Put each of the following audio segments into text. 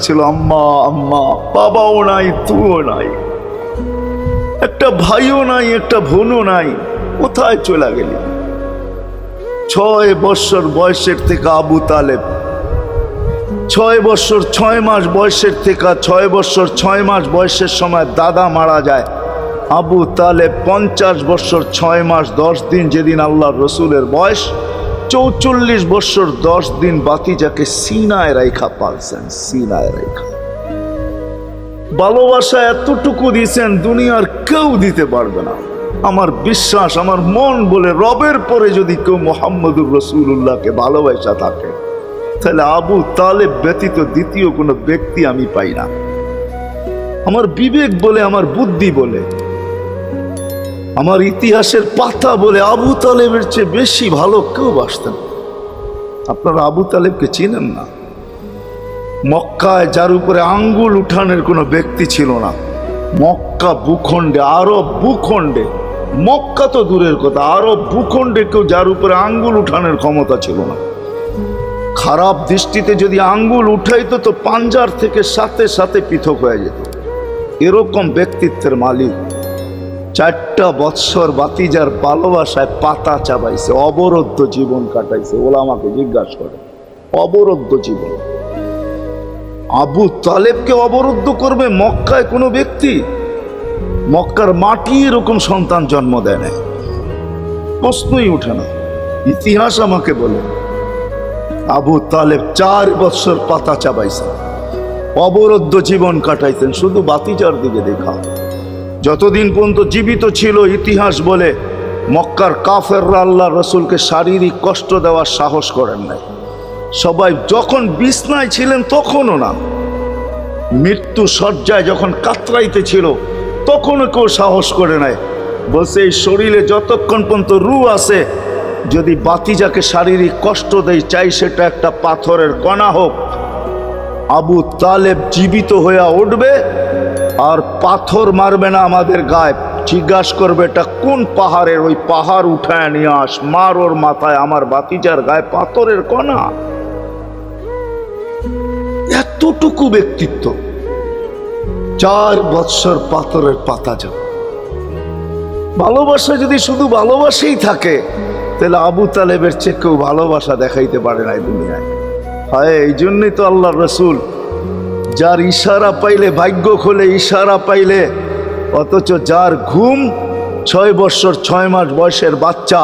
ছিল আম্মা আম্মা, বাবাও নাই, তুও নাই, একটা ভাইও নাই, একটা বোনও নাই, কোথায় চলে গেলি? 6 বছর বয়সের থেকে আবু তালেব, 6 বছর 6 মাস বয়সের থেকে 6 বছর 6 মাস বয়সের সময় দাদা মারা যায়। আবু তালেব 50 বছর 6 মাস 10 দিন, যেদিন আল্লাহর রসুলের বয়স 44 বছর 10 দিন বাতিজাকে সিনায় রাইখা পালছেন, সিনায় রাইখা। ভালোবাসা এতটুকু দিয়েছেন দুনিয়ার কেউ দিতে পারবে না। আমার বিশ্বাস, আমার মন বলে রবের পরে যদি কেউ মুহাম্মদুর রাসূলুল্লাহকে ভালোবাসা থাকে, তাহলে আবু তালেব ব্যতীত দ্বিতীয় কোনো ব্যক্তি আমি পাই না। আমার বিবেক বলে, আমার বুদ্ধি বলে, আমার ইতিহাসের পাতা বলে আবু তালেবের চেয়ে বেশি ভালো কেউ বাসতেন। আপনারা আবু তালেবকে চিনেন না? মক্কায় যার উপরে আঙ্গুল উঠানের কোনো ব্যক্তি ছিল না। মক্কা ভূখণ্ডে, আরব ভূখণ্ডে, মক্কা তো দূরের কথা, আরব ভূখণ্ডে কেউ যার উপরে আঙ্গুল উঠানের ক্ষমতা ছিল না। খারাপ দৃষ্টিতে যদি আঙ্গুল উঠাইতো তো পাঞ্জার থেকে সাথে সাথে পৃথক হয়ে যেত। এরকম ব্যক্তিত্বের মালিক। 4টা বৎসর বাতিজার ভালোবাসায় পাতা চাবাইছে, অবরুদ্ধ জীবন কাটাইছে। ওলামাকে জিজ্ঞাসা করে, অবরুদ্ধ জীবন। আবু তালেবকে অবরুদ্ধ করবে মক্কায় কোনো ব্যক্তি? মক্কার মাটি এরকম সন্তান জন্ম দেয় না, প্রশ্নই উঠে না। ইতিহাস আমাকে বলে আবু তালেব 4 বৎসর পাতা চাবাইছেন, অবরুদ্ধ জীবন কাটাইছেন, শুধু বাতিজার দিকে দেখা। যতদিন পর্যন্ত জীবিত ছিল, ইতিহাস বলে মক্কার কাফেররা আল্লাহ রসুলকে শারীরিক কষ্ট দেওয়ার সাহস করেন নাই। সবাই যখন বিছনায় ছিলেন তখনও না, মৃত্যু শয্যায় যখন কাতরাইতে ছিল তখনও কেউ সাহস করে নাই। বলছে এই শরীরে যতক্ষণ পর্যন্ত রূহ আছে, যদি বাতিজাকে শারীরিক কষ্ট দেয়, চাই সেটা একটা পাথরের কণা হোক, আবু তালেব জীবিত হয়ে উঠবে আর পাথর মারবে না আমাদের গায়ে। জিজ্ঞাসা করবে এটা কোন পাহাড়ের, ওই পাহাড় উঠায় নিয়ে আস, মার ওর মাথায়, আমার বাতিজার গায়ে পাথরের কণা। এতটুকু ব্যক্তিত্ব। 4 বৎসর পাথরের পাতা যাব। ভালোবাসা যদি শুধু ভালোবাসাই থাকে, তাহলে আবু তালেবের চেয়ে কেউ ভালোবাসা দেখাইতে পারে না দুনিয়ায়। হয় এই জন্যই তো আল্লাহ রসুল, যার ইশারা পাইলে ভাগ্য খোলে, ইশারা পাইলে, অথচ যার ঘুম 6 বৎসর 6 মাস বয়সের বাচ্চা,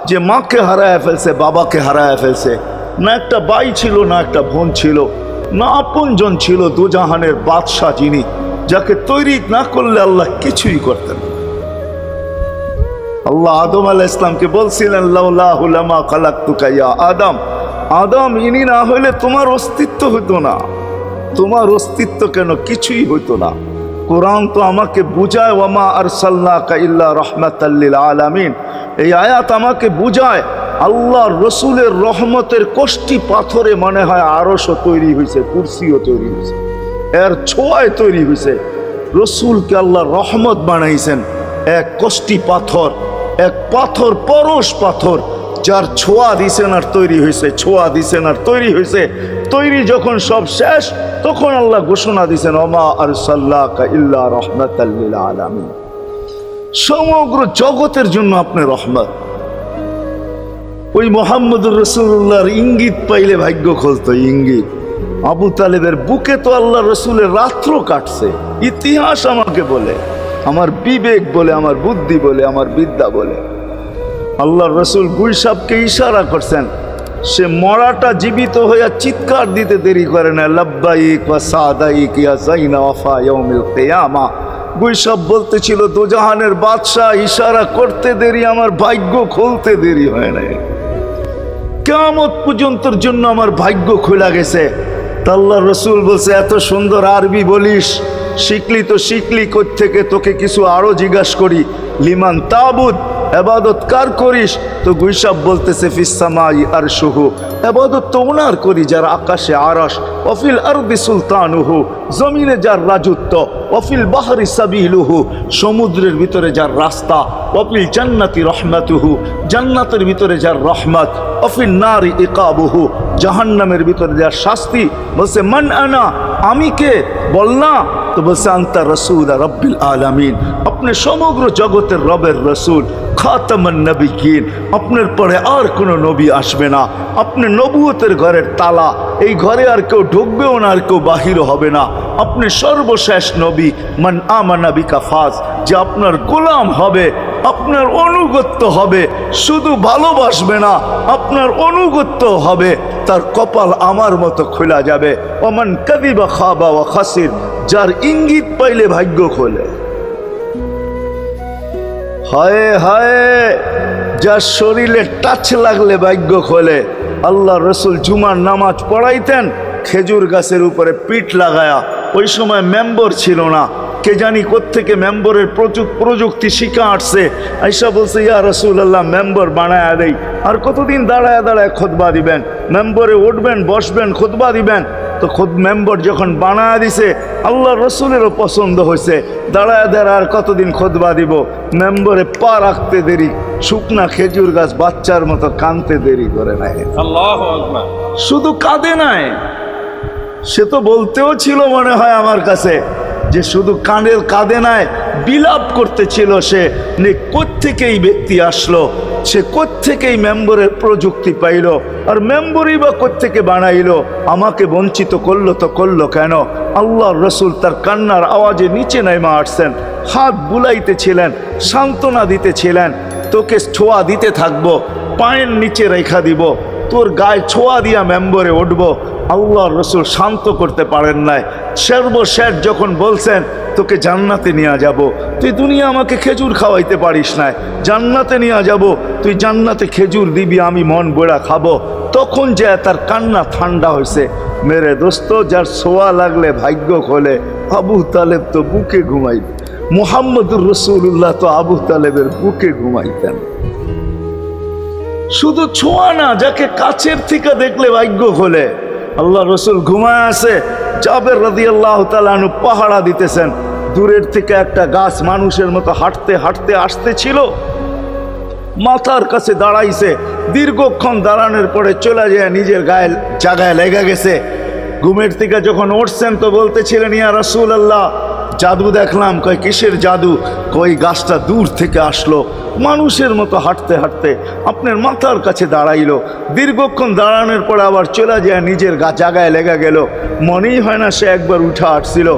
যে মাকে হারায় ফেলছে, বাবাকে হারায় ফেলছে, না একটা ভাই ছিল, না একটা বোন ছিল, না আপনজন ছিল, দুজাহানের বাদশাহ যিনি, যাকে তৈরি না করলে আল্লাহ কিছুই করতেন। আল্লাহ আদম আলাইহিস সালামকে বলছিলেন লাউলাহু লামা খালাকতুকা ইয়া আদম, আদম ইনি না হইলে তোমার অস্তিত্ব হতো না। তোমার অস্তিত্ব কেন, কিছুই হইতো না। কোরআন তো আমাকে বুঝায় ওয়ামা আরসালনাকা ইল্লা রাহমাতাল লিল আলামিন। এই আয়াত আমাকে বুঝায় আল্লাহর রসুলের রহমতের কোষ্ঠী পাথরে মনে হয় আরশও তৈরি হয়েছে, কুরসিও তৈরি হয়েছে, এর ছোঁয়ায় তৈরি হয়েছে। রসুলকে আল্লাহ রহমত বানাইছেন, এক কোষ্ঠী পাথর, এক পাথর, পরশ পাথর, যার ছোঁয়া দিছেন আর তৈরি হয়েছে, ছোঁয়া দিছেন আর তৈরি হয়েছে। তৈরি যখন সব শেষ, তখন আল্লাহ ঘোষণা দিছেন ওমা আরসালনাকা ইল্লা রাহমাতাল লিল আলামিন। সমগ্র জগতের জন্য আপনি রহমত। ওই মুহাম্মদুর রাসূলুল্লাহর ইঙ্গিত পাইলে ভাগ্য খুলতো, ইঙ্গিত। আবু তালেবের বুকে তো আল্লাহ রসুলের রাত্র কাটছে। ইতিহাস আমাকে বলে, আমার বিবেক বলে, আমার বুদ্ধি বলে, আমার বিদ্যা বলে। আল্লাহর রসুল গুইসাবকে ইশারা করছেন, সে মরাটা জীবিত হইয়া চিৎকার দিতে দেরি করে না, লাব্বাইক ওয়া সাদাইক ইয়া যাইনা ওয়াফা ইয়াউমিল কিয়ামা। গুইসাব বলতেছিল দোজাহানের বাদশাহ, ইশারা করতে দেরি, আমার ভাগ্য খুলতে দেরি হয় নাই। কিয়ামত পর্যন্তর জন্য আমার ভাগ্য খোলা গেছে। তা আল্লাহর রসুল বলছে এত সুন্দর আরবি বলিস, শিখলি তো শিখলি কোত্থেকে, তোকে কিছু আরো জিজ্ঞাসা করি, লিমান তাবুদ, এবাদত কার করিস? তো গুইসাব বলতেছে ফিসসামাই আরশুহু, এবাদত তো ওনার করি যার আকাশে আরশ, ওয়াফিল আরদি সুলতানুহু, জমিনে যার রাজত্ব, ওয়াফিল বাহরি সাবিলুহু, সমুদ্রের ভিতরে যার রাস্তা, ওয়াফিল জান্নাতি রহমাতুহু, জান্নাতের ভিতরে যার রহমত, ওয়াফিন নারি ইকাবুহু, জাহান্নামের ভিতরে যার শাস্তি। বলছে মান আনা, আমি কে? বল না। তো বলছে আনতা রাসূল রাব্বিল আলামিন, আপনি সমগ্র জগতের রবের রসুল, খাতামান নবিয়্যিন, আপনার পরে আর কোনো নবী আসবে না, আপনি নবুয়তের ঘরের তালা, এই ঘরে আর কেউ ঢুকবেও না, আর কেউ বাহির হবে না, আপনি সর্বশেষ নবী। মান আমানা বিকা ফাজ, যে আপনার গোলাম হবে, আপনার অনুগত্য হবে, শুধু ভালোবাসবে না, আপনার অনুগত্য হবে, তার কপাল আমার মতো খোলা যাবে। ওমান কাযিবা খাবা ওয়া খাসির, যার ইঙ্গিত পাইলে ভাগ্য খোলে। হায় হায়, যার শরীরে টাচ লাগলে ভাগ্য খোলে। আল্লাহ রসুল জুমার নামাজ পড়াইতেন খেজুর গাছের উপরে পিঠ লাগায়া। ওই সময় মেম্বর ছিল না, কে জানি কোত্থেকে মেম্বরের প্রযুক্তি শিখা আসছে। আইসা বলছে ইয়া রাসূলুল্লাহ, মেম্বর বানায়া দেই। আর কতদিন দাঁড়ায় দাঁড়ায় খুতবা দিবেন, মেম্বরে উঠবেন বসবেন খুতবা দিবেন। তো খুদ মেম্বর যখন বানায়া দিছে, আল্লাহ রসুলেরও পছন্দ হয়েছে, দাঁড়ায় দাঁড়ায় আর কতদিন খুতবা দিব। মেম্বরে পা রাখতে দেরি, শুকনা খেজুর গাছ বাচ্চার মতো কাঁদতে দেরি করে নাই। আল্লাহু আকবার। শুধু কাঁদে নাই, সে তো বলতেও ছিল মনে হয় আমার কাছে যে শুধু কাঁদে নাই, বিলাপ করতেছিল সে। কোত্থেকে এই ব্যক্তি আসলো, সে কোত্থেকে এই মেম্বরের প্রযুক্তি পাইল, আর মেম্বরই বা কোত্থেকে বানাইলো, আমাকে বঞ্চিত করলো তো করলো কেন? আল্লাহর রসুল তার কান্নার আওয়াজে নিচে নেমে আসছেন, হাত বুলাইতেছিলেন, সান্ত্বনা দিতেছিলেন, তোকে ছোঁয়া দিতে থাকবো, পায়ের নিচে রেখা দিব, তোর গায়ে ছোঁয়া দিয়া মেম্বরে উঠবো। আল্লাহর রসুল শান্ত করতে পারেন নাই। সর্বশেষ যখন বলছেন তোকে জান্নাতে নিয়ে যাব, তুই দুনিয়া আমাকে খেজুর খাওয়াইতে পারিস না, জান্নাতে নিয়ে যাব, তুই জান্নাতে খেজুর দিবি, আমি মন বড়া খাবো। তখন যে তার কান্না ঠান্ডা হয়েছে। মেরে দোস্ত, যার ছোঁয়া লাগলে ভাগ্য খোলে। আবু তালেব তো বুকে ঘুমাইতেন, মুহাম্মদুর রাসূলুল্লাহ তো আবু তালেবের বুকে ঘুমাইতেন। শুধু ছোঁয়া না, যাকে কাছের থেকে দেখলে ভাগ্য খোলে। আল্লাহ রসুল ঘুমায় আছে, জাবের রাদিয়াল্লাহু তাআলা আনহু পাহারা দিতেছেন। দূরের থেকে একটা গাছ মানুষের মতো হাঁটতে হাঁটতে আসতেছিল, মাথার কাছে দাঁড়াইছে। দীর্ঘক্ষণ দাঁড়ানোর পরে চলে যায় নিজের গায়ে জায়গায় লেগে গেছে। ঘুমের থেকে যখন উঠছেন তো বলতেছিলেন ইয়া রাসূলুল্লাহ, জাদু দেখলাম। কয় কিসের জাদু? কই গাছটা দূর থেকে আসলো, মানুষের মতো হাঁটতে হাঁটতে আপনার মাথার কাছে দাঁড়াইলো। দীর্ঘক্ষণ দাঁড়ানোর পরে আবার চলে যায় নিজের জায়গায় লেগে গেল। মনেই হয় না সে একবার উঠে আসছিল।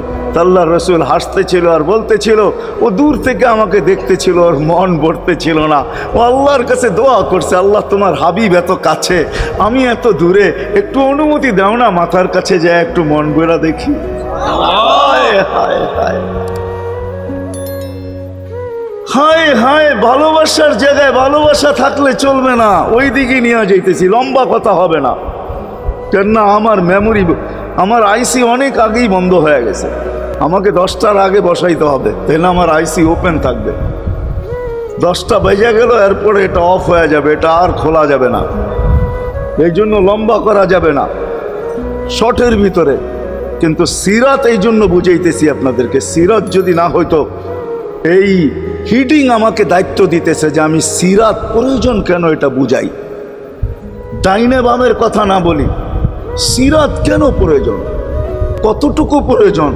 আল্লাহর রসুল হাসতেছিল আর বলতেছিল, ও দূর থেকে আমাকে দেখতেছিল, ওর মন ভরতেছিল না। ও আল্লাহর কাছে দোয়া করছে, আল্লাহ তোমার হাবিব এত কাছে, আমি এত দূরে, একটু অনুমতি দাও না, মাথার কাছে যায় একটু মন ভরা দেখি। হায় হায় হায় হায় হায়, ভালোবাসার জায়গায় ভালোবাসা থাকলে চলবে না, ওই দিকে নিয়ে যাইতেছি, লম্বা কথা হবে না। কেন আমার মেমোরি, আমার আইসি অনেক আগেই বন্ধ হয়ে গেছে, আমাকে 10টার আগে বসাইতে হবে, তাহলে আমার আইসি ওপেন থাকবে। 10টা বেজে গেল, এরপরে এটা অফ হয়ে যাবে, এটা আর খোলা যাবে না। এই জন্য লম্বা করা যাবে না, শর্টের ভিতরে। কিন্তু সিরাত এই জন্য বুঝাইতেছি আপনাদেরকে, সিরাত যদি না হইতো, এই হিডিং আমাকে দায়িত্ব দিতেছে যে আমি সিরাত প্রয়োজন কেন এটা বুঝাই। ডাইনে বামের কথা না বলি, সিরাত কেন প্রয়োজন, কতটুকু প্রয়োজন,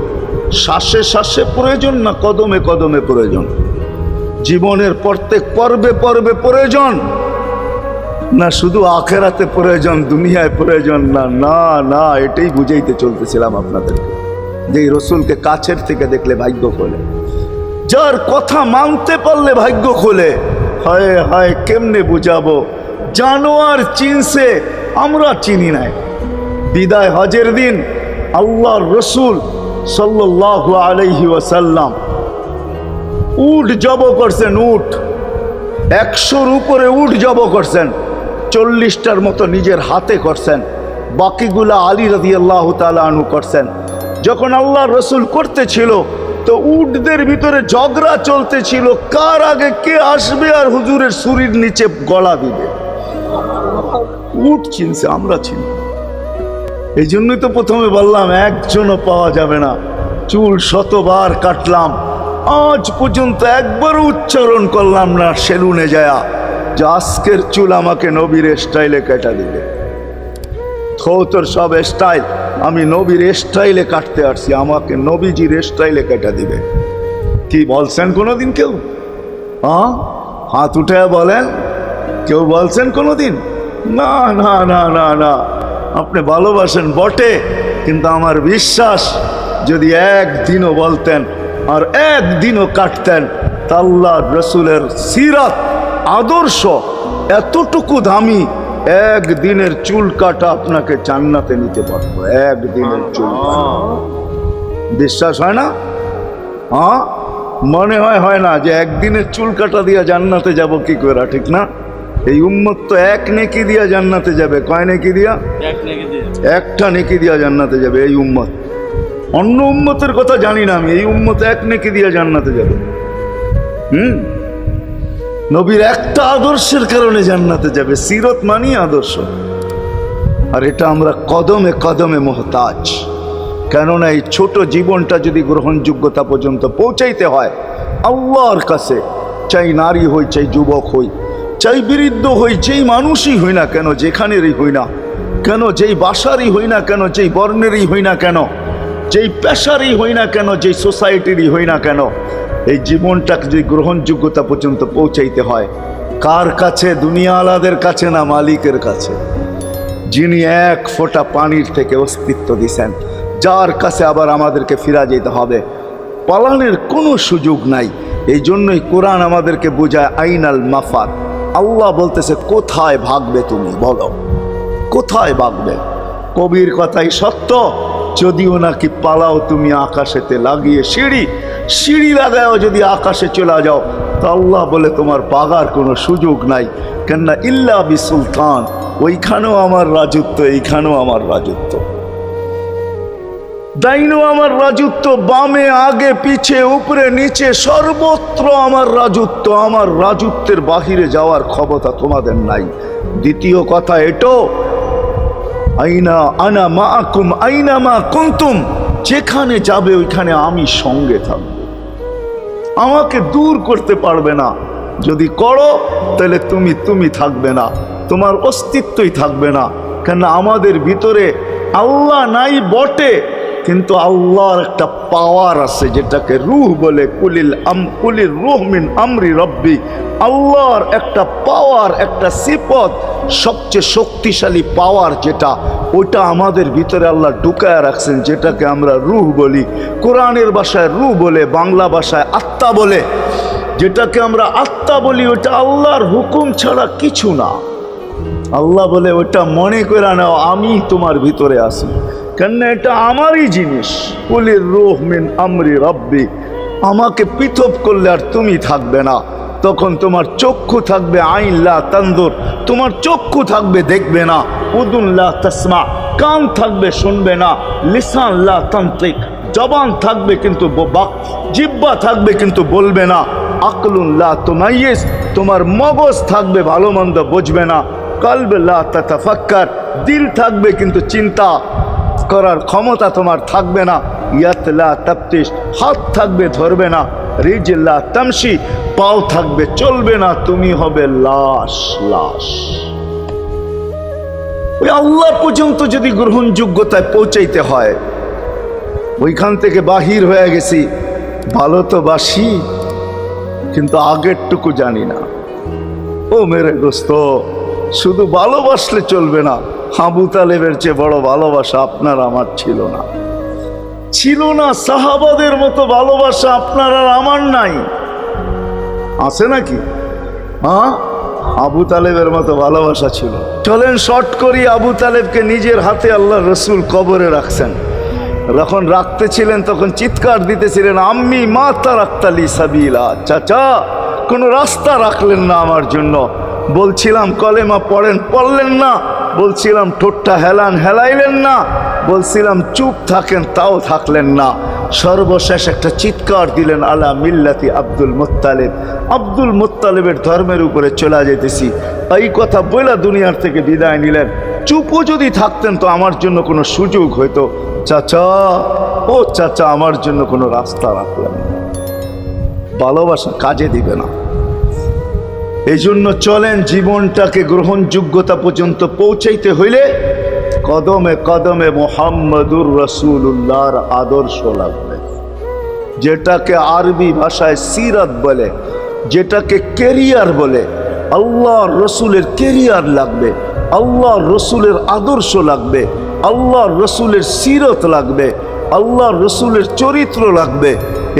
শ্বাসে শ্বাসে প্রয়োজন না কদমে কদমে প্রয়োজন, জীবনের প্রত্যেক পর্বে পর্বে প্রয়োজন, না শুধু আখেরাতে প্রয়োজন, দুনিয়ায় প্রয়োজন না। না না, এটাই বুঝাইতে চলতেছিলাম আপনাদেরকে, যে রসুলকে কাছের থেকে দেখলে ভাগ্য খোলে, যার কথা মানতে পারলে ভাগ্য খোলে। হায় হায়, কেমনে বুঝাবো? জানোয়ার চিনছে, আমরা চিনি নাই। বিদায় হজের দিন আল্লাহর রসুল সাল্লাল্লাহু আলাইহি ওয়াসাল্লাম উট জব করছেন, উট 100-র উপরে উট জব করছেন, 40টার মতো নিজের হাতে করছেন, বাকিগুলা আলী রাদিয়াল্লাহু তাআলা আনহু করছেন। যখন আল্লাহর রসুল করতেছিল তো উটদের ভিতরে ঝগড়া চলতেছিল, কার আগে কে আসবে আর হুজুরের ছুরির নিচে গলা দিবে। উট চিনছে, আমরা চিনি। এই জন্যই তো প্রথমে বললাম একজনও পাওয়া যাবে না। চুল শতবার কাটলাম, আজ পর্যন্ত একবারও উচ্চারণ করলাম না সেলুনে যায়া যে আজকের চুল আমাকে নবীর স্টাইলে কেটে দিবে। তোর সব স্টাইল, আমি নবীর স্টাইলে কাটতে আসছি, আমাকে নবীজির স্টাইলে কেটে দিবে। কি বলছেন কোনোদিন কেউ? হাত উঠে বলেন, কেউ বলছেন কোনোদিন? না না না না না। আপনি ভালোবাসেন বটে, কিন্তু আমার বিশ্বাস যদি একদিনও বলতেন আর একদিনও কাটতেন, তা আল্লাহ রসুলের সিরাত আদর্শ এতটুকু দামি, একদিনের চুল কাটা আপনাকে জান্নাতে নিতে পারবো। একদিনের চুল কাটা বিশ্বাস হয় না? মনে হয় না যে একদিনের চুল কাটা দিয়া জান্নাতে যাব কি করে, ঠিক না? এই উম্মত তো এক নেকি দিয়া জান্নাতে যাবে। কয় নেকি দিয়া? একটা নেকি দিয়া জান্নাতে যাবে এই উম্মত। অন্য উম্মতের কথা জানি না আমি, এই উম্মত এক নেকি দিয়া জান্নাতে যাবে। নবীর একটা আদর্শের কারণে জান্নাতে যাবে। সিরত মানি আদর্শ, আর এটা আমরা কদমে কদমে মুহতাজ। কেননা এই ছোট জীবনটা যদি গ্রহণযোগ্যতা পর্যন্ত পৌঁছাইতে হয় আল্লাহর কাছে, চাই নারী হই, চাই যুবক হই, চাই বৃদ্ধ হই, যেই মানুষই হই না কেন, যেখানেরই হই না কেন, যেই বাসারই হই না কেন, যেই বর্ণেরই হই না কেন, যেই পেশারই হই না কেন, যেই সোসাইটিরই হই না কেন, এই জীবনটাকে যদি গ্রহণযোগ্যতা পর্যন্ত পৌঁছাইতে হয় কার কাছে? দুনিয়া আলাদের কাছে না, মালিকের কাছে, যিনি এক ফোঁটা পানির থেকে অস্তিত্ব দিছেন, যার কাছে আবার আমাদেরকে ফিরা যেতে হবে। পালানোর কোনো সুযোগ নাই। এই জন্যই কোরআন আমাদেরকে বোঝায় আইনাল মাফার। আল্লাহ বলতেছে কোথায় ভাগবে তুমি, বলো কোথায় ভাগবে? কবির কথাই সত্য, যদিও নাকি পালাও তুমি আকাশেতে লাগিয়ে সিঁড়ি লাগাও যদি আকাশে চলে যাও, তো আল্লাহ বলে তোমার পাগার কোনো সুযোগ নাই। কেননা ইল্লা বি সুলতান, ওইখানেও আমার রাজত্ব, এইখানেও আমার রাজত্ব, ডাইনো আমার রাজত্ব, বামে আগে পিছে উপরে নিচে সর্বত্র আমার রাজত্ব। আমার রাজত্বের বাহিরে যাওয়ার ক্ষমতা তোমাদের নাই। দ্বিতীয় কথা এটো, আইনা আনা মাআকুম আইনা মা কুনতুম, যেখানে যাবে ওইখানে আমি সঙ্গে থাকব। আমাকে দূর করতে পারবে না। যদি করো তাহলে তুমি থাকবে না, তোমার অস্তিত্বই থাকবে না। কেন আমাদের ভিতরে আল্লাহ নাই বটে, কিন্তু আল্লাহর একটা পাওয়ার আছে যেটাকে রূহ বলে। কুলির রূহ মিন আমরি রব্বি। আল্লাহর একটা পাওয়ার, একটা সিফত, সবচেয়ে শক্তিশালী পাওয়ার যেটা, ওইটা আমাদের ভিতরে আল্লাহ ঢুকায় রাখছেন, যেটাকে আমরা রূহ বলি। কোরআনের ভাষায় রূহ বলে, বাংলা ভাষায় আত্মা বলে। যেটাকে আমরা আত্মা বলি ওটা আল্লাহর হুকুম ছাড়া কিছু না। আল্লাহ বলে ওটা মনে করে নাও আমি তোমার ভিতরে আছি, কেননা এটা আমারই জিনিস। কুলির রূহ মিন আমরি রব্বি। আমাকে পৃথক করলে আর তুমি থাকবে না, তখন তোমার চক্ষু থাকবে আইন লা তানদুর, তোমার চক্ষু থাকবে দেখবে না। উদুন লা তাসমা, কান থাকবে শুনবে না। লিসান লা তানতিক, জবান থাকবে কিন্তু জিহ্বা থাকবে কিন্তু বলবে না। আকলুন লা তুমাইয়িজ, তোমার মগজ থাকবে ভালো মন্দ বুঝবে না। কলব লা তাতাফাক্কার, দিল থাকবে কিন্তু চিন্তা করার ক্ষমতা তোমার থাকবে না। ইয়াত লা তাফতিশ, হাত থাকবে ধরবে না। রিজল লা তামশি, পাও থাকবে চলবে না। তুমি হবে লাশ। ওই আল্লাহ পর্যন্ত যদি গ্রহণযোগ্যতায় পৌঁছাইতে হয়, ওইখান থেকে বাহির হয়ে গেছি। ভালো তো বাসি, কিন্তু আগেরটুকু জানি না। ও মেরে দোস্ত, শুধু ভালোবাসলে চলবে না। আবু তালেবের চেয়ে বড় ভালোবাসা আপনার আমার ছিল না। সাহাবাদের মতো ভালোবাসা আপনার আর আমার নাই। আছে নাকি? আবু তালেবের মতো ভালোবাসা ছিল। চলেন শর্ট করি। আবু তালেবকে নিজের হাতে আল্লাহ রসুল কবরে রাখছেন। যখন রাখতেছিলেন তখন চিৎকার দিতেছিলেন, আম্মি মা তারাক্তালি সাবিলা, চাচা কোনো রাস্তা রাখলেন না আমার জন্য। বলছিলাম কলেমা পড়লেন না। বলছিলাম ঠোঁটটা হেলাইলেন না। বলছিলাম চুপ থাকেন, তাও থাকলেন না। সর্বশেষ একটা চিৎকার দিলেন, আলা মিল্লাতি আব্দুল মুত্তালিব, আব্দুল মুত্তালিবের ধর্মের উপরে চলে যেতেছি। এই কথা বলে দুনিয়ার থেকে বিদায় নিলেন। চুপও যদি থাকতেন তো আমার জন্য কোনো সুযোগ হইতো। চাচা, ও চাচা, আমার জন্য কোনো রাস্তা রাখলেন না। ভালোবাসা কাজে দিবে না। এই জন্য চলেন, জীবনটাকে গ্রহণযোগ্যতা পর্যন্ত পৌঁছাইতে হইলে কদমে কদমে মুহাম্মদুর রাসূলুল্লাহর আদর্শ লাগবে, যেটাকে আরবি ভাষায় সিরাত বলে, যেটাকে কেরিয়ার বলে। আল্লাহর রসুলের কেরিয়ার লাগবে, আল্লাহর রসুলের আদর্শ লাগবে, আল্লাহর রসুলের সিরত লাগবে, আল্লাহর রসুলের চরিত্র লাগবে।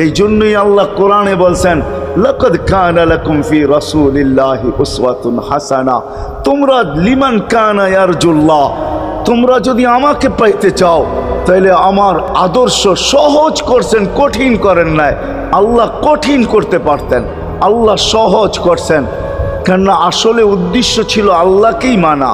এই জন্যই আল্লাহ কোরআনে বলছেন, লাকাদ কানা লাকুম ফি রাসূলিল্লাহি উসওয়াতুন হাসানা, তোমরা লিমান কানা ইয়ারজুল্লাহ, তোমরা যদি আমাকে পাইতে চাও তাহলে আমার আদর্শ সহজ করছেন, কঠিন করেন নাই। আল্লাহ কঠিন করতে পারতেন, আল্লাহ সহজ করছেন। কেননা আসলে উদ্দেশ্য ছিল আল্লাহকেই মানা,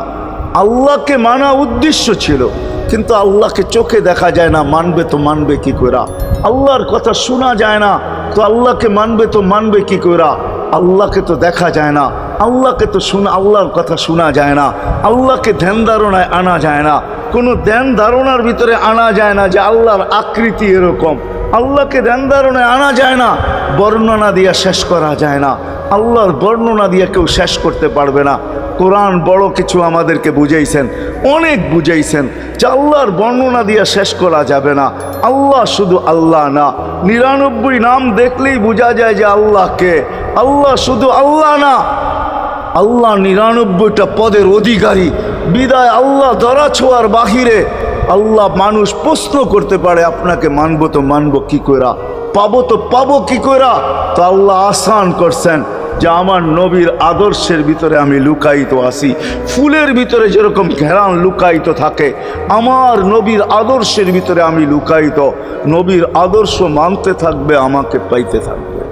আল্লাহকে মানা উদ্দেশ্য ছিল। কিন্তু আল্লাহকে চোখে দেখা যায় না, মানবে তো মানবে কি করে? আল্লাহর কথা শোনা যায় না, তো আল্লাহকে মানবে তো মানবে কি করে? আল্লাহকে তো দেখা যায় না, আল্লাহকে তো আল্লাহর কথা শোনা যায় না, আল্লাহকে ধ্যান ধারণায় আনা যায় না, কোনো ধ্যান ধারণার ভিতরে আনা যায় না যে আল্লাহর আকৃতি এরকম। আল্লাহকে ধ্যান ধারণায় আনা যায় না, বর্ণনা দিয়ে শেষ করা যায় না। আল্লাহর বর্ণনা দিয়ে কেউ শেষ করতে পারবে না। কোরআন বড় কিছু আমাদেরকে বুঝাইছেন, অনেক বুঝাইছেন যে আল্লাহর বর্ণনা দিয়ে শেষ করা যাবে না। আল্লাহ শুধু আল্লাহ না, 99 নাম দেখলেই বোঝা যায় যে আল্লাহকে। আল্লাহ শুধু আল্লাহ না, আল্লাহ 99টা পদের অধিকারী। বিদায় আল্লাহ ধরা ছোঁয়ার বাহিরে আল্লাহ মানুষ প্রশ্ন করতে পারে, আপনাকে মানবো তো মানবো কি কইরা, পাবো তো পাবো কি কইরা? তো আল্লাহ আসান করছেন যে আমার নবীর আদর্শের ভিতরে আমি লুকায়িত আছি। ফুলের ভিতরে যেরকম ঘেরান লুকায়িত থাকে, আমার নবীর আদর্শের ভিতরে আমি লুকায়িত। নবীর আদর্শ মানতে থাকবে, আমাকে পাইতে থাকবে।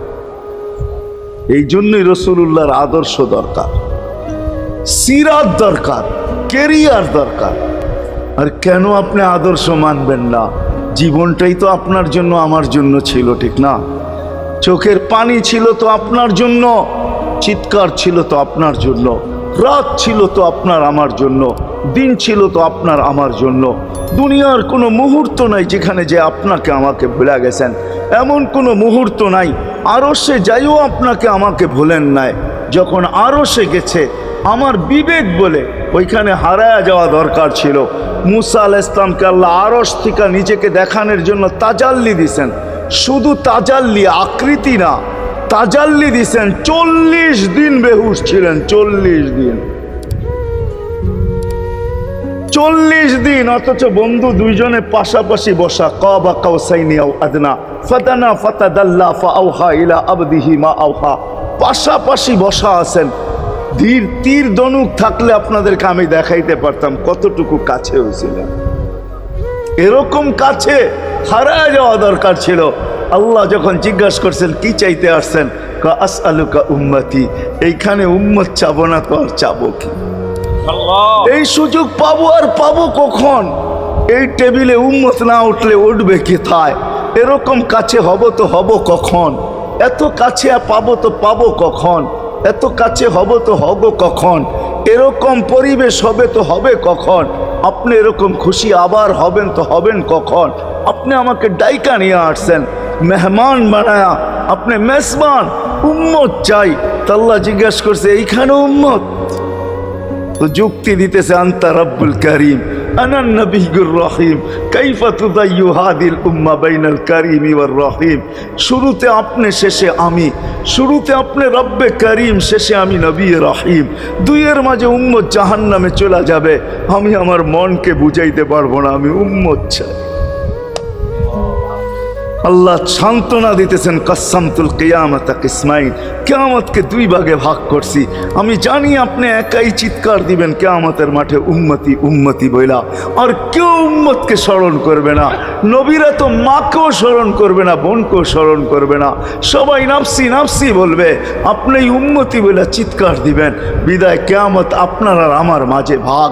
এই জন্যই রাসূলুল্লাহর আদর্শ দরকার, সিরাত দরকার, কেরিয়ার দরকার। আর কেন আপনি আদর্শ মানবেন না? জীবনটাই তো আপনার জন্য আমার জন্য ছিল, ঠিক না? চোখের পানি ছিল তো আপনার জন্য, চিৎকার ছিল তো আপনার জন্য, রাত ছিল তো আপনার আমার জন্য, দিন ছিল তো আপনার আমার জন্য। দুনিয়ার কোনো মুহূর্ত নাই যেখানে যে আপনাকে আমাকে ভুলে গেছেন, এমন কোনো মুহূর্ত নাই। আরশে যাইও আপনাকে আমাকে ভুলেন নাই। যখন আরশে গেছে, আমার বিবেক বলে ওইখানে হারায়া যাওয়া দরকার ছিল। মুসা আলাইহিস সালামকে আল্লাহ আরশ থেকে নিজেকে দেখানোর জন্য তাজাল্লি দিছেন। শুধু তাজাল্লি, আকৃতি না, তাজাল্লি দিছেন। 40 দিন বেহুশ ছিলেন, 40 দিন, 40 দিন। অথচ বন্ধু দুইজনে পাশাপাশি বসা, কাবা কাউসাইনি আও আদনা ফাদানা ফাতাদাল্লা ফাআওহা ইলা আবদিহি মা আওহা, পাশাপাশি বসা আছেন। তীর ধনুক থাকলে আপনাদেরকে আমি দেখাইতে পারতাম কতটুকু কাছে হয়েছিলেন। এরকম কাছে হারায় যাওয়া দরকার ছিল। আল্লাহ যখন জিজ্ঞাসা করছেন কি চাইতে আসছেন, আসআলুকা উম্মতি, এইখানে উম্মত চাবো না তো আর চাবো কি? এই সুযোগ পাবো আর পাবো কখন? এই টেবিলে উম্মত না উঠলে উঠবে কোথায়? এরকম কাছে হব তো হব কখন? এত কাছে পাবো তো পাবো কখন? এত কাছে হব তো হব কখন? এরকম পরিবেশ হবে তো হবে কখন? আপনি এরকম খুশি আবার হবেন তো হবেন কখন? আপনি আমাকে ডাইকা নিয়ে আসছেন, মেহমান বানায়া, আপনি মেজবান, উম্মত চাই। তো আল্লাহ জিজ্ঞাসা করছে এইখানে উম্মত? তো যুক্তি দিতেছে, আনতা রব্বুল করিম আনা নবিয়ুর রহিম কাইফা তুদাইয়ু হাদিল উম্মাহ বাইনাল কারিমি ওয়ার রহিম। শুরুতে আপনি, শেষে আমি। শুরুতে আপনি রব্বে করিম, শেষে আমি নবী রহিম। দুইয়ের মাঝে উম্মত জাহান্নামে চলে যাবে। আমি আমার মনকে বুঝাইতে পারবো না, আমি উম্মত চাই। আল্লাহ সান্ত্বনা দিতেছেন, কাসামতুল কিয়ামাতা কিসমাইন, কিয়ামতকে 2 ভাগে ভাগ করছি। আমি জানি আপনি একাই চিৎকার দিবেন কিয়ামতের মাঠে, উম্মতি উম্মতি বইলা। আর কেউ উম্মতকে স্মরণ করবে না। নবীরা তো মাকেও স্মরণ করবে না, বোনকেও স্মরণ করবে না। সবাই নাফসি নাফসি বলবে, আপনি উম্মতি বইলা চিৎকার দিবেন। বিদায় কিয়ামত আপনার আর আমার মাঝে ভাগ,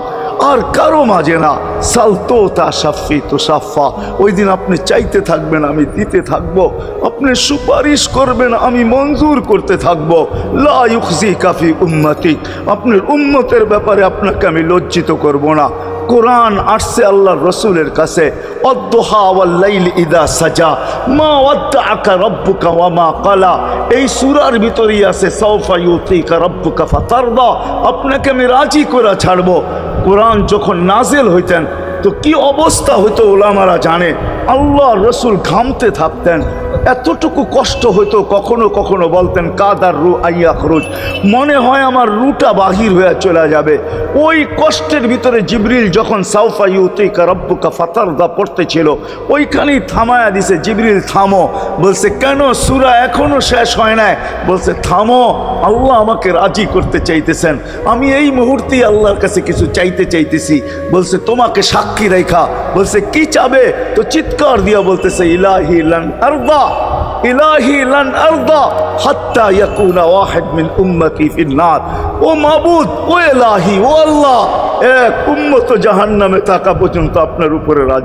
আর কারো মাঝে না। সালতো তা সাফি তো সাফা, ওই দিন আপনি চাইতে থাকবেন, আমি দিতে থাকবো। আপনি সুপারিশ করবেন, আমি মঞ্জুর করতে থাকবো। লা ইউখজি কাফি উম্মতিক, আপনার উম্মতের ব্যাপারে আপনাকে আমি লজ্জিত করব না। কোরআন আসছে আল্লাহর রসুলের কাছে, অদ্দুহা ওয়াল লাইল ইদা সাজা মা ওয়াদ্দাআকা রাব্বুকা ওয়া মা ক্বালা। এই সূরার ভিতরেই আছে সাউফা ইউতিকা রাব্বুকা ফাতারদা, আপনাকে আমি রাজি করে ছাড়বো। কোরআন যখন নাজিল হইতেন তো কি অবস্থা হইতো ওলামারা জানে। আল্লাহ রসুল ঘামতে থাকতেন, এতটুকু কষ্ট হইতো, কখনো কখনো বলতেন কাদার রু আইয়া খরুজ, মনে হয় আমার রুটা বাহির হয়ে চলে যাবে। ওই কষ্টের ভিতরে জিবরিল যখন সাউফা ইউতিকা রাব্বুকা ফাতারদা পড়তেছিল, ওইখানেই থামায়া দিছে, জিবরিল থামো। বলছে কেন, সূরা এখনো শেষ হয় নাই। বলছে থামো, আল্লাহ আমাকে রাজি করতে চাইতেছেন, আমি এই মুহূর্তেই আল্লাহর কাছে কিছু চাইতে চাইতেছি। বলছে তোমাকে সাক্ষী রেখা। বলছে কি চাবে? তো চিৎকার দিয়া বলতেছে ইলাহি লান আরদা, ইলাহি লান আরদা হাত্তা ইয়াকুনা ওয়াহিদ মিন উম্মতি ফিন নার। ও মাবুদ, ও ইলাহি, ও আল্লাহ, এক উম্মত জাহান্নামে থাকা পর্যন্ত আপনার উপরে রাজি